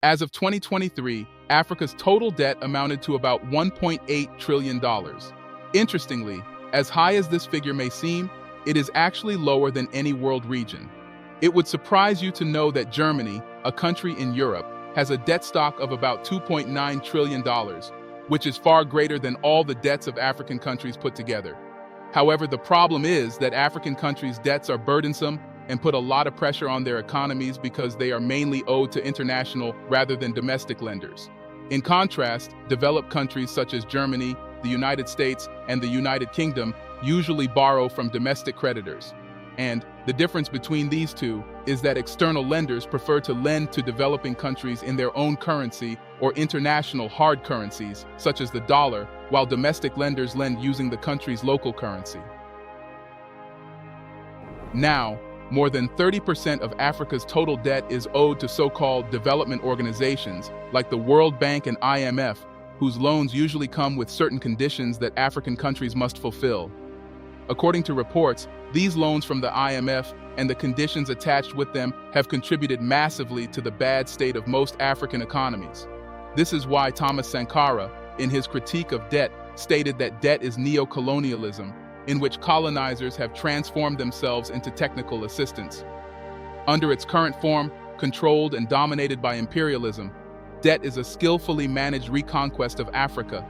As of 2023, Africa's total debt amounted to about $1.8 trillion. Interestingly, as high as this figure may seem, it is actually lower than any world region. It would surprise you to know that Germany, a country in Europe, has a debt stock of about $2.9 trillion, which is far greater than all the debts of African countries put together. However, the problem is that African countries' debts are burdensome and put a lot of pressure on their economies because they are mainly owed to international rather than domestic lenders. In contrast, developed countries such as Germany, the United States, and the United Kingdom usually borrow from domestic creditors. And the difference between these two is that external lenders prefer to lend to developing countries in their own currency or international hard currencies, such as the dollar, while domestic lenders lend using the country's local currency. Now, more than 30% of Africa's total debt is owed to so-called development organizations like the World Bank and IMF, whose loans usually come with certain conditions that African countries must fulfill. According to reports, these loans from the IMF and the conditions attached with them have contributed massively to the bad state of most African economies. This is why Thomas Sankara, in his critique of debt, stated that debt is neo-colonialism, in which colonizers have transformed themselves into technical assistants. Under its current form, controlled and dominated by imperialism, debt is a skillfully managed reconquest of Africa.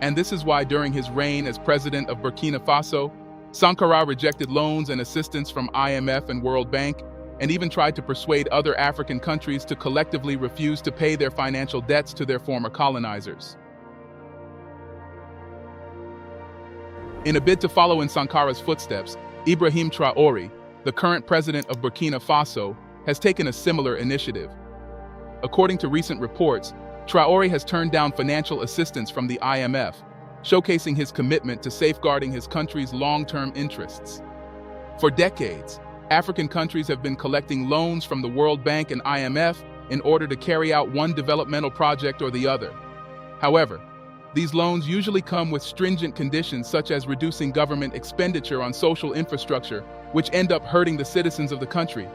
And this is why during his reign as president of Burkina Faso, Sankara rejected loans and assistance from IMF and World Bank, and even tried to persuade other African countries to collectively refuse to pay their financial debts to their former colonizers. In a bid to follow in Sankara's footsteps, Ibrahim Traoré, the current president of Burkina Faso, has taken a similar initiative. According to recent reports, Traoré has turned down financial assistance from the IMF, showcasing his commitment to safeguarding his country's long-term interests. For decades, African countries have been collecting loans from the World Bank and IMF in order to carry out one developmental project or the other. However, these loans usually come with stringent conditions such as reducing government expenditure on social infrastructure, which end up hurting the citizens of the country.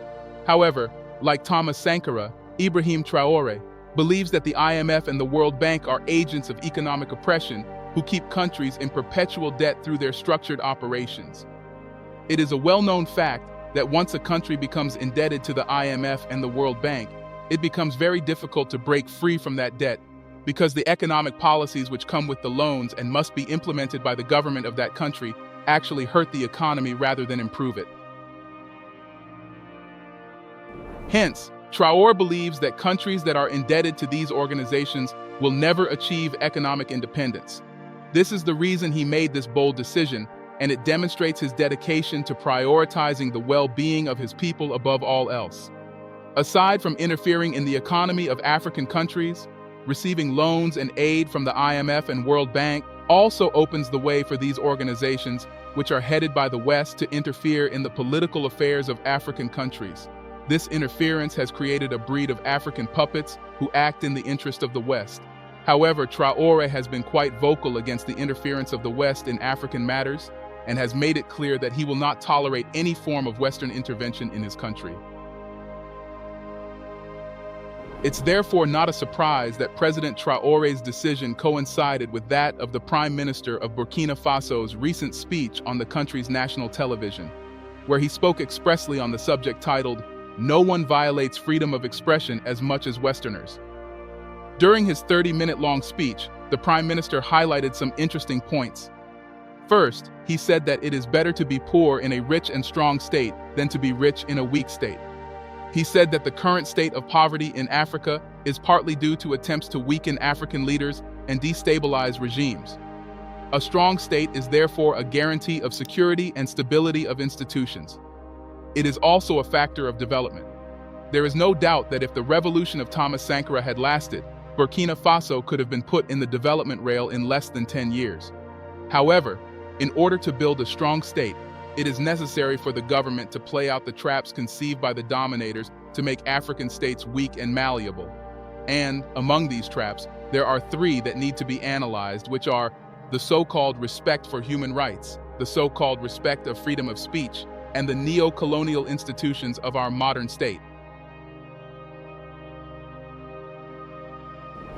However, like Thomas Sankara, Ibrahim Traoré believes that the IMF and the World Bank are agents of economic oppression who keep countries in perpetual debt through their structured operations. It is a well-known fact that once a country becomes indebted to the IMF and the World Bank, it becomes very difficult to break free from that debt because the economic policies which come with the loans and must be implemented by the government of that country actually hurt the economy rather than improve it. Hence, Traoré believes that countries that are indebted to these organizations will never achieve economic independence. This is the reason he made this bold decision, and it demonstrates his dedication to prioritizing the well-being of his people above all else. Aside from interfering in the economy of African countries, receiving loans and aid from the IMF and World Bank also opens the way for these organizations, which are headed by the West, to interfere in the political affairs of African countries. This interference has created a breed of African puppets who act in the interest of the West. However, Traoré has been quite vocal against the interference of the West in African matters and has made it clear that he will not tolerate any form of Western intervention in his country. It's therefore not a surprise that President Traoré's decision coincided with that of the Prime Minister of Burkina Faso's recent speech on the country's national television, where he spoke expressly on the subject titled, "No one violates freedom of expression as much as Westerners." During his 30-minute-long speech, the Prime Minister highlighted some interesting points. First, he said that it is better to be poor in a rich and strong state than to be rich in a weak state. He said that the current state of poverty in Africa is partly due to attempts to weaken African leaders and destabilize regimes. A strong state is therefore a guarantee of security and stability of institutions. It is also a factor of development. There is no doubt that if the revolution of Thomas Sankara had lasted, Burkina Faso could have been put in the development rail in less than 10 years. However, in order to build a strong state, it is necessary for the government to play out the traps conceived by the dominators to make African states weak and malleable. And, among these traps, there are three that need to be analyzed, which are the so-called respect for human rights, the so-called respect of freedom of speech, and the neo-colonial institutions of our modern state.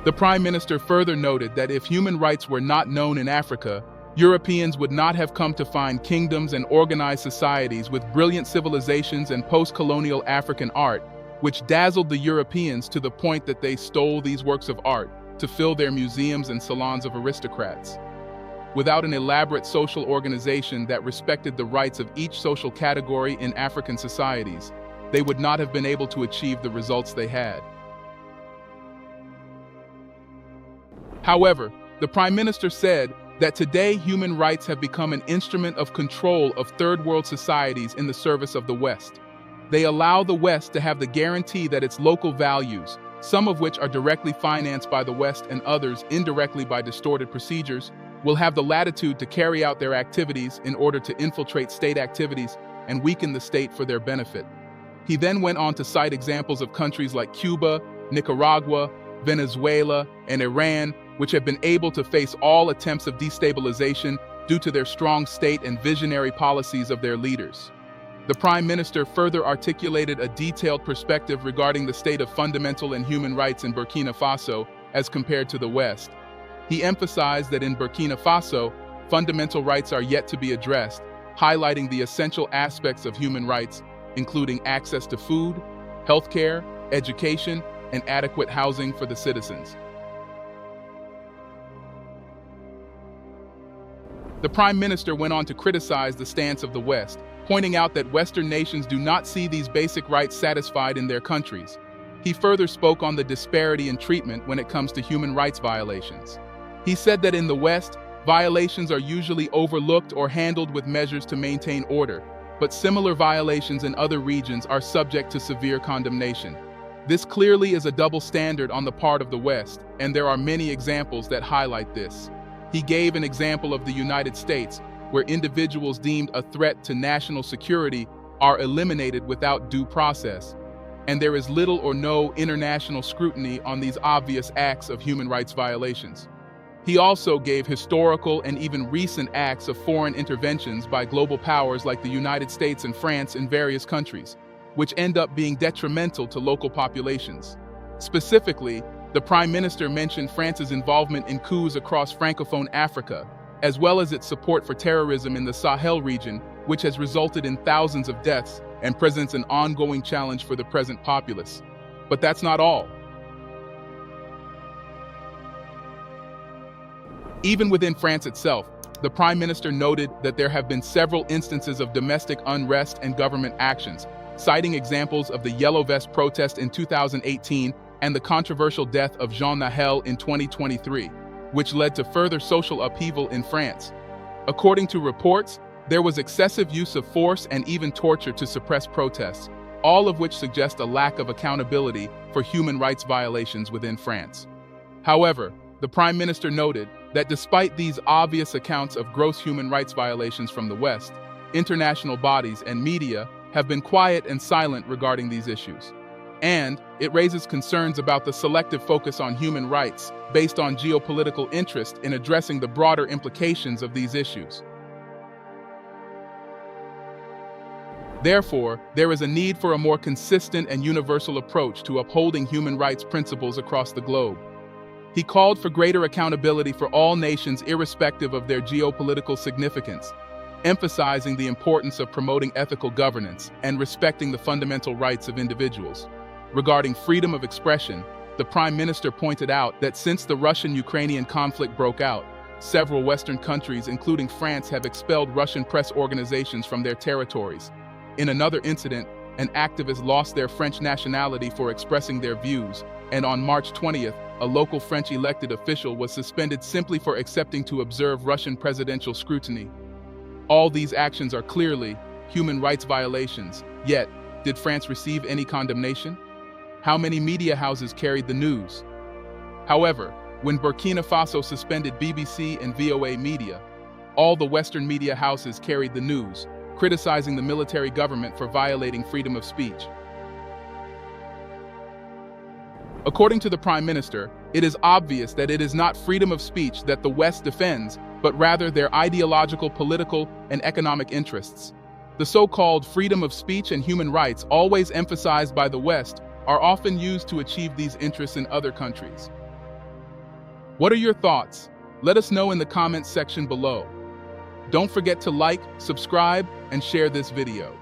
The Prime Minister further noted that if human rights were not known in Africa, Europeans would not have come to find kingdoms and organized societies with brilliant civilizations and post-colonial African art, which dazzled the Europeans to the point that they stole these works of art to fill their museums and salons of aristocrats. Without an elaborate social organization that respected the rights of each social category in African societies, they would not have been able to achieve the results they had. However, the Prime Minister said that today human rights have become an instrument of control of third world societies in the service of the West. They allow the West to have the guarantee that its local values, some of which are directly financed by the West and others indirectly by distorted procedures, will have the latitude to carry out their activities in order to infiltrate state activities and weaken the state for their benefit. He then went on to cite examples of countries like Cuba, Nicaragua, Venezuela, and Iran, which have been able to face all attempts of destabilization due to their strong state and visionary policies of their leaders. The Prime Minister further articulated a detailed perspective regarding the state of fundamental and human rights in Burkina Faso as compared to the West. He emphasized that in Burkina Faso, fundamental rights are yet to be addressed, highlighting the essential aspects of human rights, including access to food, healthcare, education, and adequate housing for the citizens. The Prime Minister went on to criticize the stance of the West, pointing out that Western nations do not see these basic rights satisfied in their countries. He further spoke on the disparity in treatment when it comes to human rights violations. He said that in the West, violations are usually overlooked or handled with measures to maintain order, but similar violations in other regions are subject to severe condemnation. This clearly is a double standard on the part of the West, and there are many examples that highlight this. He gave an example of the United States, where individuals deemed a threat to national security are eliminated without due process, and there is little or no international scrutiny on these obvious acts of human rights violations. He also gave historical and even recent acts of foreign interventions by global powers like the United States and France in various countries, which end up being detrimental to local populations. Specifically, the Prime Minister mentioned France's involvement in coups across Francophone Africa, as well as its support for terrorism in the Sahel region, which has resulted in thousands of deaths and presents an ongoing challenge for the present populace. But that's not all. Even within France itself, the Prime Minister noted that there have been several instances of domestic unrest and government actions, citing examples of the Yellow Vest protest in 2018 and the controversial death of Jean Nahel in 2023, which led to further social upheaval in France. According to reports, there was excessive use of force and even torture to suppress protests, all of which suggest a lack of accountability for human rights violations within France. However, the Prime Minister noted that despite these obvious accounts of gross human rights violations from the West, international bodies and media have been quiet and silent regarding these issues. And it raises concerns about the selective focus on human rights based on geopolitical interest in addressing the broader implications of these issues. Therefore, there is a need for a more consistent and universal approach to upholding human rights principles across the globe. He called for greater accountability for all nations irrespective of their geopolitical significance, emphasizing the importance of promoting ethical governance and respecting the fundamental rights of individuals. Regarding freedom of expression, the Prime Minister pointed out that since the Russian-Ukrainian conflict broke out, several Western countries, including France, have expelled Russian press organizations from their territories. In another incident, an activist lost their French nationality for expressing their views, and on March 20th, a local French elected official was suspended simply for accepting to observe Russian presidential scrutiny. All these actions are clearly human rights violations, yet, did France receive any condemnation? How many media houses carried the news? However, when Burkina Faso suspended BBC and VOA media, all the Western media houses carried the news, criticizing the military government for violating freedom of speech. According to the Prime Minister, it is obvious that it is not freedom of speech that the West defends, but rather their ideological, political, and economic interests. The so-called freedom of speech and human rights, always emphasized by the West, are often used to achieve these interests in other countries. What are your thoughts? Let us know in the comments section below. Don't forget to like, subscribe, and share this video.